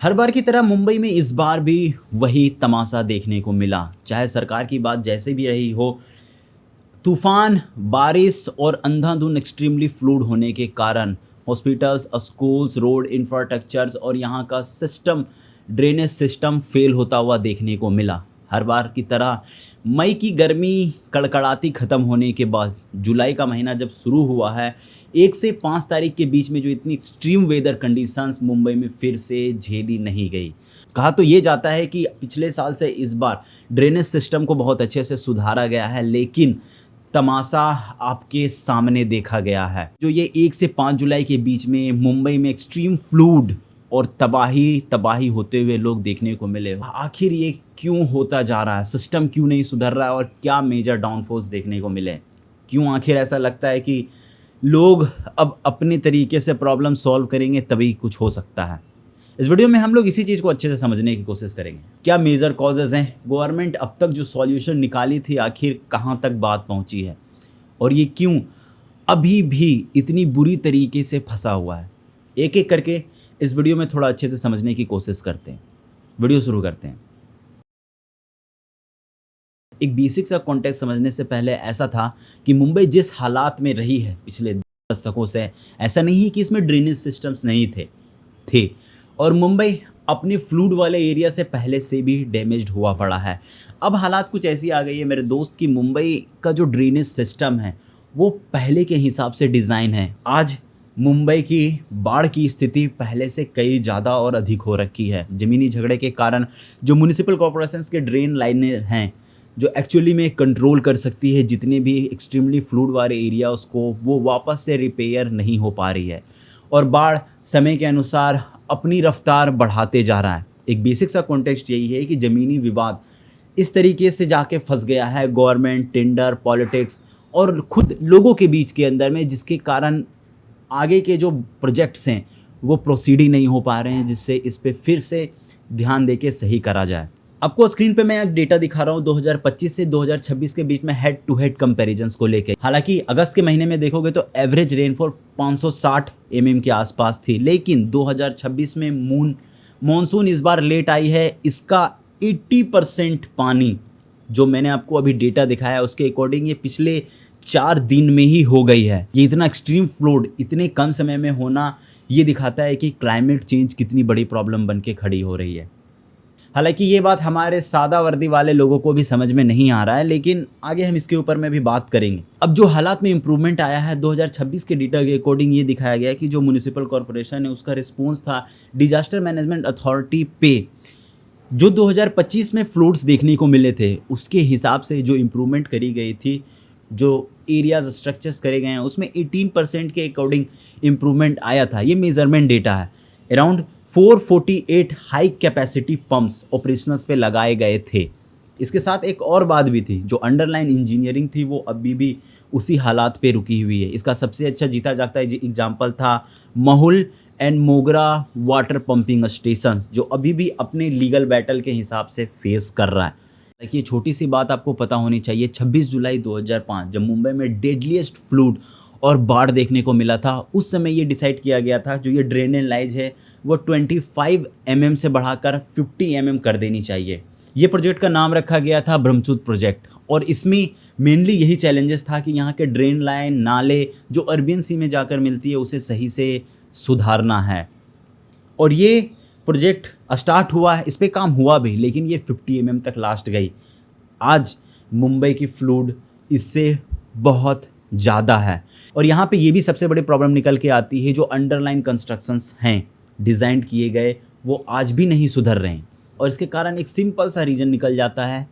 हर बार की तरह मुंबई में इस बार भी वही तमाशा देखने को मिला। चाहे सरकार की बात जैसे भी रही हो, तूफान, बारिश और अंधाधुंध एक्सट्रीमली फ्लूड होने के कारण हॉस्पिटल्स, स्कूल्स, रोड इंफ्रास्ट्रक्चर्स और यहाँ का सिस्टम, ड्रेनेज सिस्टम फेल होता हुआ देखने को मिला। हर बार की तरह मई की गर्मी कड़कड़ाती ख़त्म होने के बाद जुलाई का महीना जब शुरू हुआ है, 1 से 5 तारीख के बीच में जो इतनी एक्सट्रीम वेदर कंडीशंस मुंबई में फिर से झेली नहीं गई। कहा तो ये जाता है कि पिछले साल से इस बार ड्रेनेज सिस्टम को बहुत अच्छे से सुधारा गया है, लेकिन तमाशा आपके सामने देखा गया है। जो ये 1 से 5 जुलाई के बीच में मुंबई में एक्सट्रीम फ्लूड और तबाही होते हुए लोग देखने को मिले, आखिर ये क्यों होता जा रहा है? सिस्टम क्यों नहीं सुधर रहा है और क्या मेजर डाउनफॉल्स देखने को मिले? क्यों आखिर ऐसा लगता है कि लोग अब अपने तरीके से प्रॉब्लम सॉल्व करेंगे तभी कुछ हो सकता है? इस वीडियो में हम लोग इसी चीज़ को अच्छे से समझने की कोशिश करेंगे। क्या मेजर कॉजेज़ हैं? गवर्नमेंट अब तक जो सॉल्यूशन निकाली थी आखिर कहाँ तक बात पहुँची है? और ये क्यों अभी भी इतनी बुरी तरीके से फंसा हुआ है? एक एक करके इस वीडियो में थोड़ा अच्छे से समझने की कोशिश करते हैं। वीडियो शुरू करते हैं। एक बेसिक सा कॉन्टेक्स्ट समझने से पहले ऐसा था कि मुंबई जिस हालात में रही है पिछले दशकों से, ऐसा नहीं है कि इसमें ड्रेनेज सिस्टम्स नहीं थे और मुंबई अपने फ्लूड वाले एरिया से पहले से भी डैमेज्ड हुआ पड़ा है। अब हालात कुछ ऐसी आ गई है मेरे दोस्त कि मुंबई का जो ड्रेनेज सिस्टम है वो पहले के हिसाब से डिज़ाइन है। आज मुंबई की बाढ़ की स्थिति पहले से कई ज़्यादा और अधिक हो रखी है। ज़मीनी झगड़े के कारण जो म्युनिसिपल कॉर्पोरेशंस के ड्रेन लाइनें हैं, जो एक्चुअली में कंट्रोल कर सकती है जितने भी एक्सट्रीमली फ्लूड वाले एरिया, उसको वो वापस से रिपेयर नहीं हो पा रही है और बाढ़ समय के अनुसार अपनी रफ्तार बढ़ाते जा रहा है। एक बेसिक सा कॉन्टेक्स्ट यही है कि ज़मीनी विवाद इस तरीके से जाके फंस गया है गवर्नमेंट, टेंडर, पॉलिटिक्स और खुद लोगों के बीच के अंदर में, जिसके कारण आगे के जो प्रोजेक्ट्स हैं वो प्रोसीड ही नहीं हो पा रहे हैं, जिससे इस पे फिर से ध्यान देके सही करा जाए। आपको स्क्रीन पे मैं डेटा दिखा रहा हूँ 2025 से 2026 के बीच में हेड टू हेड कंपैरिजंस को लेके। हालांकि अगस्त के महीने में देखोगे तो एवरेज रेनफॉल 560 mm के आसपास थी, लेकिन 2026 में मॉनसून इस बार लेट आई है। इसका 80% पानी जो मैंने आपको अभी डेटा दिखाया उसके अकॉर्डिंग ये पिछले 4 दिन में ही हो गई है। ये इतना एक्सट्रीम फ्लूड इतने कम समय में होना ये दिखाता है कि क्लाइमेट चेंज कितनी बड़ी प्रॉब्लम बन के खड़ी हो रही है। हालांकि ये बात हमारे सादा वर्दी वाले लोगों को भी समझ में नहीं आ रहा है, लेकिन आगे हम इसके ऊपर में भी बात करेंगे। अब जो हालात में इम्प्रूवमेंट आया है 2026 के डेटा के अकॉर्डिंग ये दिखाया गया कि जो म्युनिसिपल कॉर्पोरेशन है उसका रिस्पॉन्स था डिजास्टर मैनेजमेंट अथॉरिटी पे। जो 2025 में फ्लूड्स देखने को मिले थे उसके हिसाब से जो इम्प्रूवमेंट करी गई थी, जो एरियाज स्ट्रक्चर्स करे गए हैं उसमें 18% के अकॉर्डिंग इम्प्रूवमेंट आया था। ये मेजरमेंट डेटा है। अराउंड 448 हाई कैपेसिटी पंप्स ऑपरेशनल्स पे लगाए गए थे। इसके साथ एक और बात भी थी, जो अंडरलाइन इंजीनियरिंग थी वो अभी भी उसी हालात पे रुकी हुई है। इसका सबसे अच्छा जीता जागता एग्जाम्पल था महूल एंड मोगरा वाटर पंपिंग स्टेशन, जो अभी भी अपने लीगल बैटल के हिसाब से फेस कर रहा है। देखिए, छोटी सी बात आपको पता होनी चाहिए, 26 जुलाई 2005 जब मुंबई में डेडलीस्ट फ्लूड और बाढ़ देखने को मिला था, उस समय ये डिसाइड किया गया था जो ये ड्रेनेज लाइज है वो 25 mm से बढ़ाकर 50 mm कर देनी चाहिए। ये प्रोजेक्ट का नाम रखा गया था ब्रह्मपुत्र प्रोजेक्ट और इसमें मेनली यही चैलेंजेस था कि यहाँ के ड्रेन लाइन, नाले जो अर्बन सी में जाकर मिलती है उसे सही से सुधारना है। और ये प्रोजेक्ट स्टार्ट हुआ है, इस पर काम हुआ भी, लेकिन ये 50 mm तक लास्ट गई। आज मुंबई की फ्लूड इससे बहुत ज़्यादा है और यहाँ पे ये भी सबसे बड़ी प्रॉब्लम निकल के आती है, जो अंडरलाइन कंस्ट्रक्शंस हैं डिज़ाइन किए गए वो आज भी नहीं सुधर रहे हैं। और इसके कारण एक सिंपल सा रीज़न निकल जाता है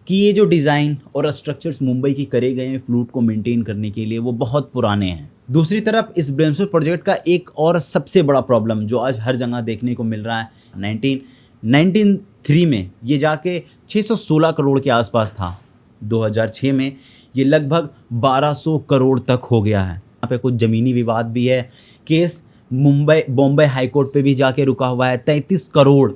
कि ये जो डिज़ाइन और स्ट्रक्चर्स मुंबई की करे गए हैं फ्लूड को मेंटेन करने के लिए वो बहुत पुराने हैं। दूसरी तरफ इस ब्रह्मपुत्र प्रोजेक्ट का एक और सबसे बड़ा प्रॉब्लम जो आज हर जगह देखने को मिल रहा है, 1993 में ये जाके 616 करोड़ के आसपास था। 2006 में ये लगभग 1200 करोड़ तक हो गया है। यहाँ पे कुछ ज़मीनी विवाद भी है। केस बॉम्बे हाई कोर्ट पे भी जाके रुका हुआ है। 33 करोड़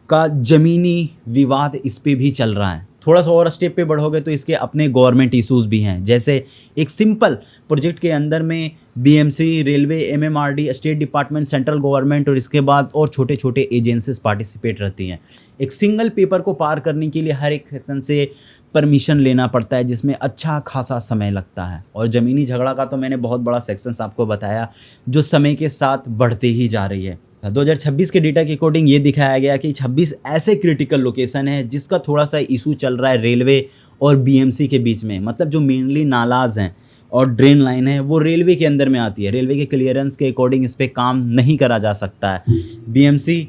का ज़मीनी विवाद इस पे भी चल रहा है। थोड़ा सा और स्टेप पे बढ़ोगे तो इसके अपने गवर्नमेंट इश्यूज भी हैं, जैसे एक सिंपल प्रोजेक्ट के अंदर में BMC, railway, MMRD, state department, central government और इसके बाद और छोटे छोटे एजेंसीज पार्टिसिपेट रहती हैं। एक सिंगल पेपर को पार करने के लिए हर एक सेक्शन से परमिशन लेना पड़ता है, जिसमें अच्छा खासा समय लगता है। और ज़मीनी झगड़ा का तो मैंने बहुत बड़ा सेक्शंस आपको बताया, जो समय के साथ बढ़ते ही जा रही है। 2026 के डेटा के अकॉर्डिंग ये दिखाया गया कि 26 ऐसे क्रिटिकल लोकेशन है जिसका थोड़ा सा इशू चल रहा है रेलवे और बीएमसी के बीच में। मतलब जो मेनली नालाज हैं और ड्रेन लाइन है वो रेलवे के अंदर में आती है। रेलवे के क्लियरेंस के अकॉर्डिंग इस पर काम नहीं करा जा सकता है। बीएमसी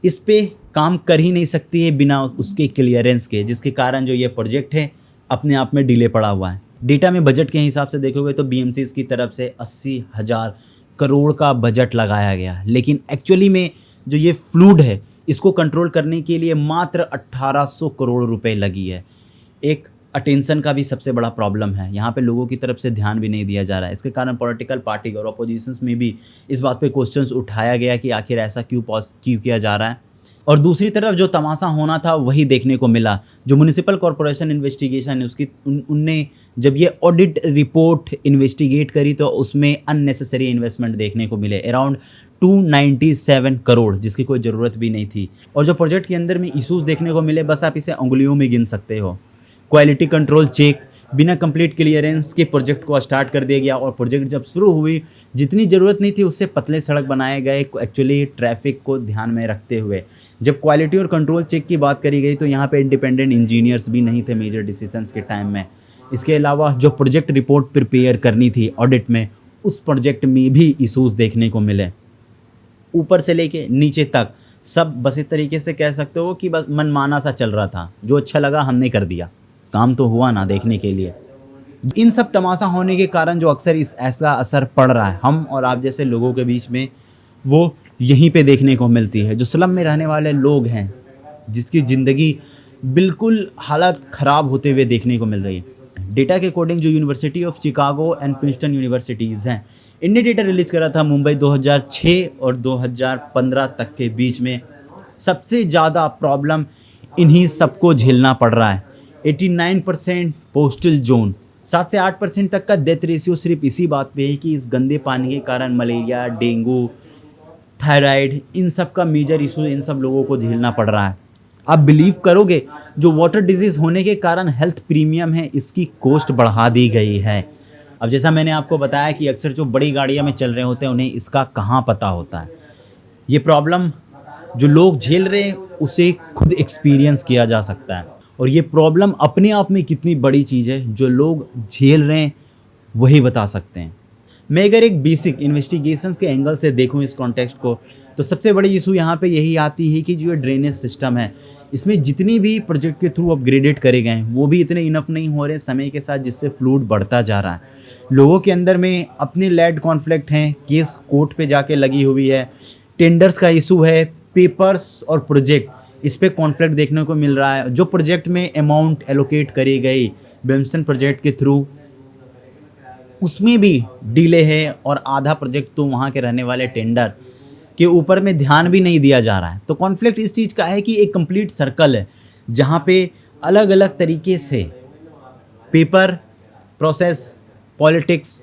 इस पे काम कर ही नहीं सकती है बिना उसके क्लियरेंस के, जिसके कारण जो ये प्रोजेक्ट है अपने आप में डिले पड़ा हुआ है। डेटा में बजट के हिसाब से देखोगे तो बीएमसी की तरफ से 80,000 करोड़ का बजट लगाया गया, लेकिन एक्चुअली में जो ये फ्लूड है इसको कंट्रोल करने के लिए मात्र 1800 करोड़ रुपए लगी है। एक अटेंशन का भी सबसे बड़ा प्रॉब्लम है, यहाँ पे लोगों की तरफ से ध्यान भी नहीं दिया जा रहा है। इसके कारण पॉलिटिकल पार्टी और अपोजिशंस में भी इस बात पे क्वेश्चंस उठाया गया कि आखिर ऐसा क्यों किया जा रहा है। और दूसरी तरफ जो तमाशा होना था वही देखने को मिला। जो म्युनिसिपल कॉरपोरेशन इन्वेस्टिगेशन है उसकी उनने जब ये ऑडिट रिपोर्ट इन्वेस्टिगेट करी तो उसमें अननेसेसरी इन्वेस्टमेंट देखने को मिले अराउंड 297 करोड़, जिसकी कोई ज़रूरत भी नहीं थी। और जो प्रोजेक्ट के अंदर में इश्यूज देखने को मिले बस आप इसे उंगलियों में गिन सकते हो। क्वालिटी कंट्रोल चेक बिना कंप्लीट क्लियरेंस के प्रोजेक्ट को स्टार्ट कर दिया गया, और प्रोजेक्ट जब शुरू हुई जितनी ज़रूरत नहीं थी उससे पतले सड़क बनाए गए एक्चुअली ट्रैफिक को ध्यान में रखते हुए। जब क्वालिटी और कंट्रोल चेक की बात करी गई तो यहाँ पे इंडिपेंडेंट इंजीनियर्स भी नहीं थे मेजर डिसीजंस के टाइम में। इसके अलावा जो प्रोजेक्ट रिपोर्ट प्रिपेयर करनी थी ऑडिट में, उस प्रोजेक्ट में भी इशूज़ देखने को मिले। ऊपर से लेके नीचे तक सब बस इस तरीके से कह सकते हो कि बस मनमाना सा चल रहा था, जो अच्छा लगा हमने कर दिया, काम तो हुआ ना देखने के लिए। इन सब तमाशा होने के कारण जो अक्सर इस ऐसा असर पड़ रहा है हम और आप जैसे लोगों के बीच में, वो यहीं पे देखने को मिलती है। जो स्लम में रहने वाले लोग हैं जिसकी ज़िंदगी बिल्कुल हालत ख़राब होते हुए देखने को मिल रही है। डेटा के अकॉर्डिंग जो university of Chicago and Princeton universities हैं, इनने डेटा रिलीज़ करा था मुंबई 2006 और 2015 तक के बीच में सबसे ज़्यादा प्रॉब्लम इन्हीं सबको झेलना पड़ रहा है। 89% पोस्टल जोन, 7 से 8% तक का डेथ रेशियो सिर्फ इसी बात पे है कि इस गंदे पानी के कारण मलेरिया, डेंगू, थायराइड, इन सब का मेजर इशू इन सब लोगों को झेलना पड़ रहा है। आप बिलीव करोगे जो वाटर डिजीज़ होने के कारण हेल्थ प्रीमियम है इसकी कॉस्ट बढ़ा दी गई है। अब जैसा मैंने आपको बताया कि अक्सर जो बड़ी गाड़ियाँ में चल रहे होते हैं उन्हें इसका कहाँ पता होता है। ये प्रॉब्लम जो लोग झेल रहे हैं उसे खुद एक्सपीरियंस किया जा सकता है, और ये प्रॉब्लम अपने आप में कितनी बड़ी चीज़ है जो लोग झेल रहे हैं वही बता सकते हैं। मैं अगर एक बेसिक इन्वेस्टिगेशंस के एंगल से देखूं इस कॉन्टेक्स्ट को, तो सबसे बड़ी इशू यहाँ पे यही आती है कि जो ड्रेनेज सिस्टम है इसमें जितनी भी प्रोजेक्ट के थ्रू अपग्रेडेड करे गए हैं वो भी इतने इनफ नहीं हो रहे समय के साथ, जिससे फ्लूड बढ़ता जा रहा है। लोगों के अंदर में अपने लैंड कॉन्फ्लिक्ट हैं, केस कोर्ट पे जाके लगी हुई है, टेंडर्स का इशू है, पेपर्स और प्रोजेक्ट इस पे कॉन्फ्लिक्ट देखने को मिल रहा है। जो प्रोजेक्ट में अमाउंट एलोकेट करी गई बेम्सन प्रोजेक्ट के थ्रू उसमें भी डिले है, और आधा प्रोजेक्ट तो वहाँ के रहने वाले टेंडर्स के ऊपर में ध्यान भी नहीं दिया जा रहा है। तो कॉन्फ्लिक्ट इस चीज़ का है कि एक कंप्लीट सर्कल है जहाँ पे अलग अलग तरीके से पेपर प्रोसेस, पॉलिटिक्स,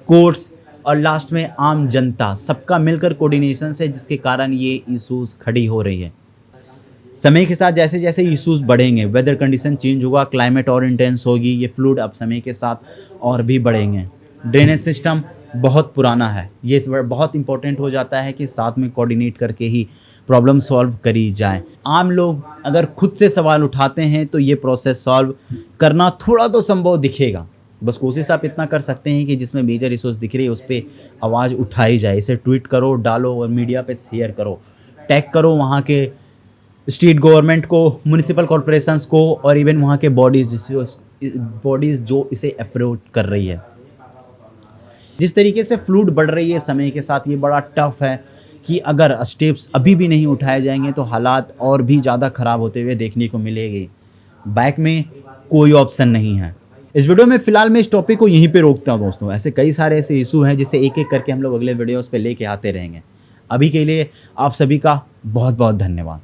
कोर्ट्स और लास्ट में आम जनता सबका मिलकर कोऑर्डिनेशन से जिसके कारण ये इश्यूज़ खड़ी हो रही है। समय के साथ जैसे जैसे इश्यूज़ बढ़ेंगे, वेदर कंडीशन चेंज होगा, क्लाइमेट और इंटेंस होगी, ये फ्लूड अब समय के साथ और भी बढ़ेंगे। ड्रेनेज सिस्टम बहुत पुराना है, ये बहुत इंपॉर्टेंट हो जाता है कि साथ में कोऑर्डिनेट करके ही प्रॉब्लम सॉल्व करी जाए। आम लोग अगर खुद से सवाल उठाते हैं तो ये प्रोसेस सॉल्व करना थोड़ा तो संभव दिखेगा। बस कोशिश आप इतना कर सकते हैं कि जिसमें मेजर इश्यूज दिख रही है उस पर आवाज़ उठाई जाए। इसे ट्वीट करो, डालो और मीडिया पे शेयर करो, टैग करो वहाँ के स्टेट गवर्नमेंट को, म्यूनिसिपल कॉरपोरेशंस को और इवन वहाँ के बॉडीज़ जो इसे अप्रोच कर रही है। जिस तरीके से फ्लूड बढ़ रही है समय के साथ, ये बड़ा टफ है कि अगर स्टेप्स अभी भी नहीं उठाए जाएंगे तो हालात और भी ज़्यादा ख़राब होते हुए देखने को मिलेगी। बैक में कोई ऑप्शन नहीं है। इस वीडियो में फ़िलहाल मैं इस टॉपिक को यहीं पे रोकता हूँ दोस्तों। ऐसे कई सारे ऐसे इशू हैं जिसे एक एक करके हम लोग अगले वीडियोस पे लेके आते रहेंगे। अभी के लिए आप सभी का बहुत बहुत धन्यवाद।